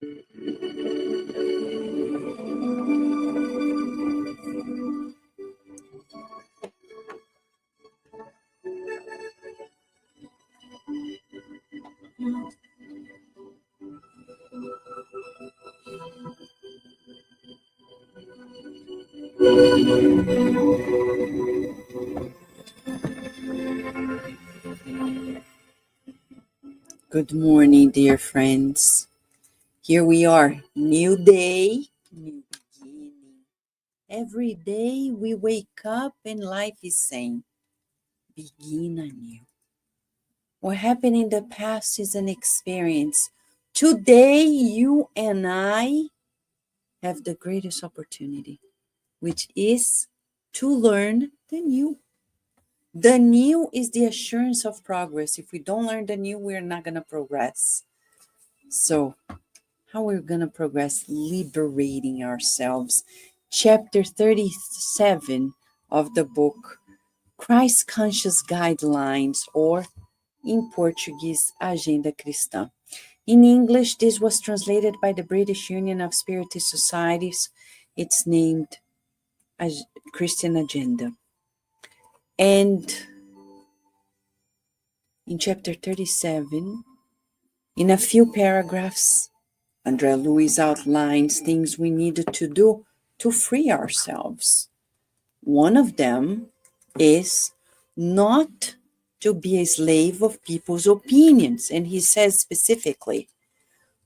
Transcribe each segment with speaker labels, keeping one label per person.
Speaker 1: Good morning, dear friends. Here we are, new day, new beginning. Every day we wake up and life is saying, begin anew. What happened in the past is an experience. Today, you and I have the greatest opportunity, which is to learn the new. The new is the assurance of progress. If we don't learn the new, we're not going to progress. So, how we're going to progress? Liberating ourselves. Chapter 37 of the book, Christ Conscious Guidelines, or in Portuguese, Agenda Cristã. In English, this was translated by the British Union of Spiritist Societies. It's named Christian Agenda. And in chapter 37, in a few paragraphs, Andre Luiz outlines things we needed to do to free ourselves. One of them is not to be a slave of people's opinions. And he says specifically,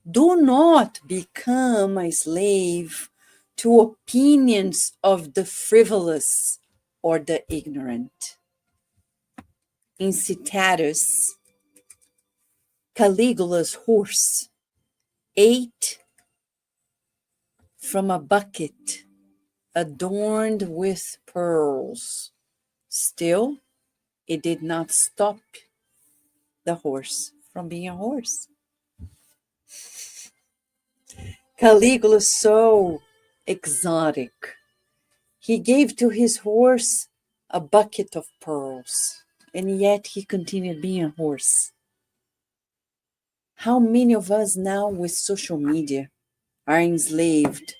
Speaker 1: do not become a slave to opinions of the frivolous or the ignorant. Incitatus, Caligula's horse, ate from a bucket adorned with pearls. Still, it did not stop the horse from being a horse. Caligula, so exotic, he gave to his horse a bucket of pearls, and yet he continued being a horse. How many of us now with social media are enslaved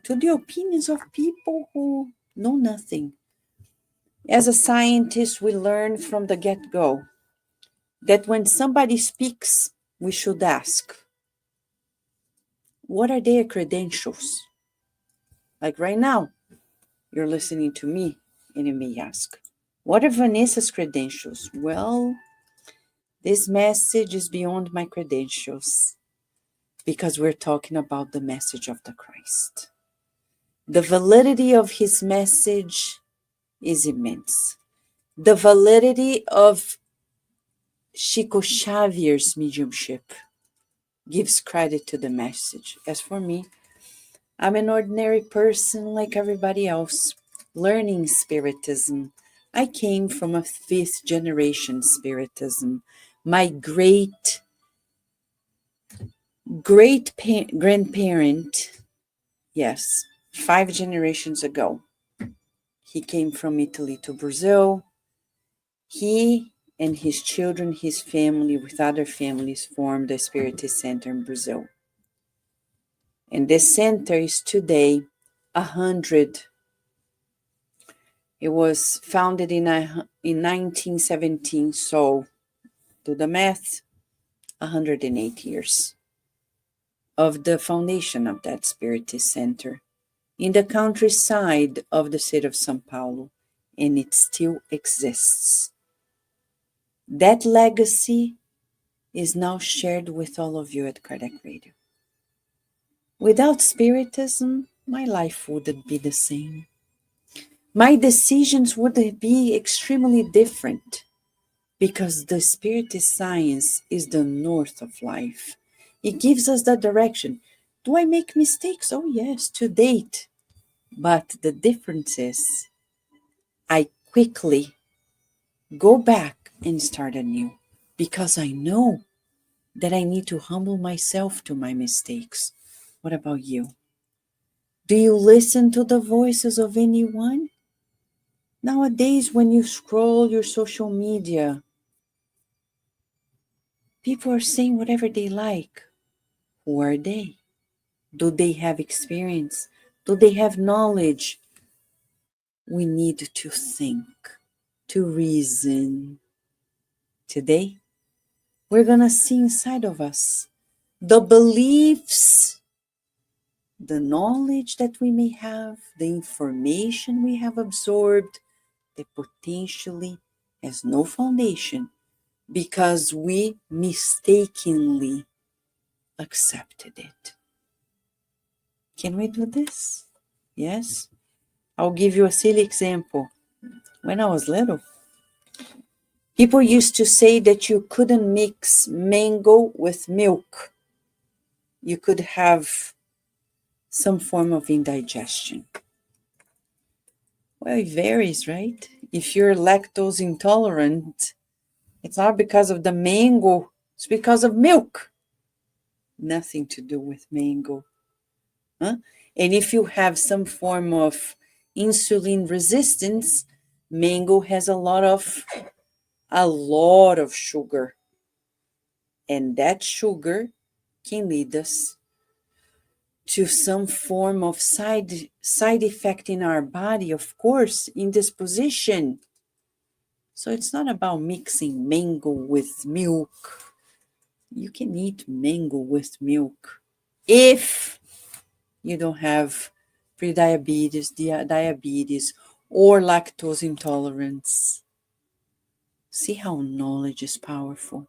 Speaker 1: to the opinions of people who know nothing? As a scientist, we learn from the get-go that when somebody speaks, we should ask, what are their credentials? Like right now, you're listening to me, and you may ask, what are Vanessa's credentials? Well, this message is beyond my credentials because we're talking about the message of the Christ. The validity of his message is immense. The validity of Chico Xavier's mediumship gives credit to the message. As for me, I'm an ordinary person like everybody else, learning Spiritism. I came from a 5th generation Spiritism. My great grandparent, yes, 5 generations ago, he came from Italy to Brazil. He and his children, his family, with other families, formed a Spiritist center in Brazil. And this center is today 100. It was founded in 1917, so do the math, 108 years of the foundation of that Spiritist center in the countryside of the city of São Paulo, and it still exists. That legacy is now shared with all of you at Kardec Radio. Without Spiritism, my life wouldn't be the same. My decisions would be extremely different because the Spiritist science is the north of life. It gives us the direction. Do I make mistakes? Oh yes, to date. But the difference is I quickly go back and start anew because I know that I need to humble myself to my mistakes. What about you? Do you listen to the voices of anyone? Nowadays, when you scroll your social media, people are saying whatever they like. Who are they? Do they have experience? Do they have knowledge? We need to think, to reason. Today, we're going to see inside of us the beliefs, the knowledge that we may have, the information we have absorbed that potentially has no foundation because we mistakenly accepted it. Can we do this? Yes. I'll give you a silly example. When I was little, people used to say that you couldn't mix mango with milk. You could have some form of indigestion. Well, it varies, right? If you're lactose intolerant, it's not because of the mango, it's because of milk. Nothing to do with mango. Huh? And if you have some form of insulin resistance, mango has a lot of sugar. And that sugar can lead us to some form of side effect in our body, of course, indisposition. So it's not about mixing mango with milk. You can eat mango with milk if you don't have prediabetes, diabetes, or lactose intolerance. See how knowledge is powerful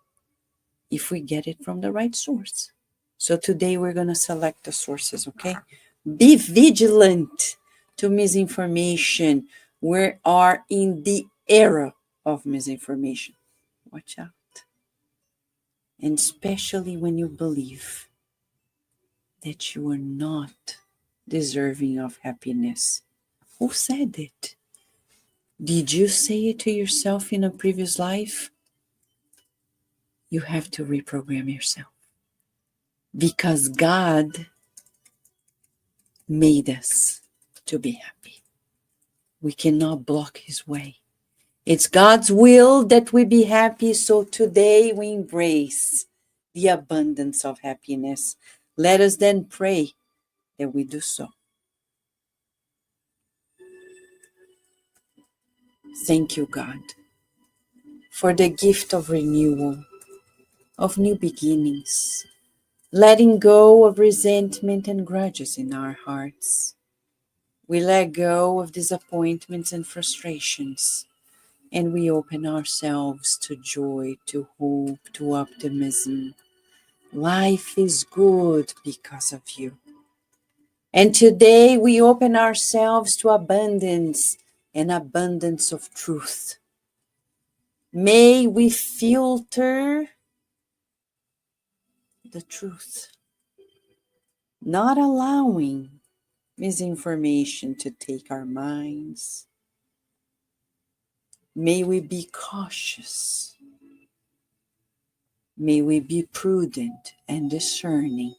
Speaker 1: if we get it from the right source. So today we're going to select the sources, okay? Be vigilant to misinformation. We are in the era of misinformation. Watch out. And especially when you believe that you are not deserving of happiness. Who said it? Did you say it to yourself in a previous life? You have to reprogram yourself. Because God made us to be happy. We cannot block his way. It's God's will that we be happy, so today we embrace the abundance of happiness. Let us then pray that we do so. Thank you, God, for the gift of renewal, of new beginnings, letting go of resentment and grudges in our hearts. We let go of disappointments and frustrations, and we open ourselves to joy, to hope, to optimism. Life is good because of you. And today we open ourselves to abundance, and abundance of truth. May we filter the truth, not allowing misinformation to take our minds. May we be cautious. May we be prudent and discerning,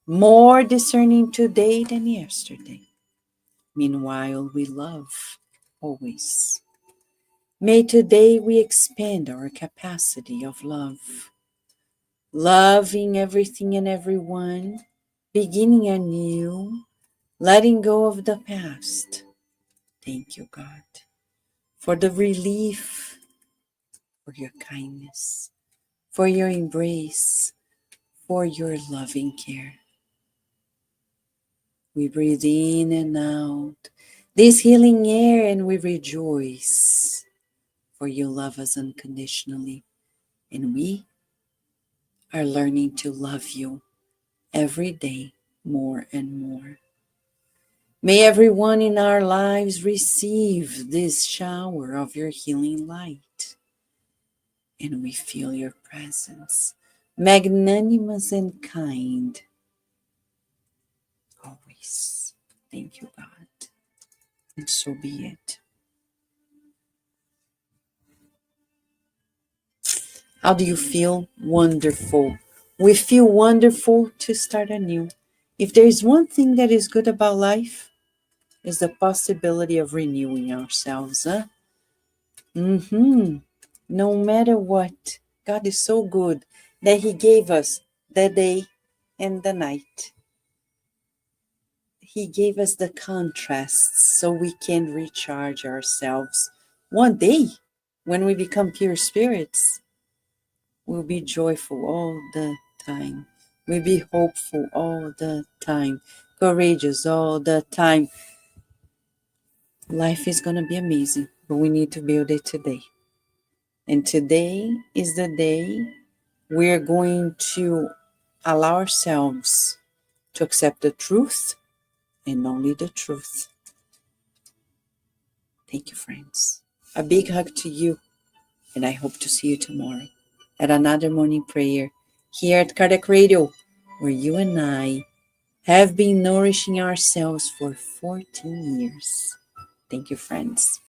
Speaker 1: more discerning today than yesterday. Meanwhile, we love always. May today we expand our capacity of love, loving everything and everyone, beginning anew, letting go of the past. Thank you, God, for the relief, for your kindness, for your embrace, for your loving care. We breathe in and out this healing air, and we rejoice, for you love us unconditionally, and we are learning to love you every day more and more. May everyone in our lives receive this shower of your healing light, and we feel your presence, magnanimous and kind, always. Thank you, God, and so be it. How do you feel? Wonderful. We feel wonderful to start anew. If there is one thing that is good about life, is the possibility of renewing ourselves. Huh? No matter what, God is so good that he gave us the day and the night. He gave us the contrasts so we can recharge ourselves. One day, when we become pure spirits, we'll be joyful all the time. We'll be hopeful all the time, courageous all the time. Life is going to be amazing, but we need to build it today. And today is the day we're going to allow ourselves to accept the truth and only the truth. Thank you, friends. A big hug to you, and I hope to see you tomorrow at another morning prayer here at Kardec Radio, where you and I have been nourishing ourselves for 14 years. Thank you, friends.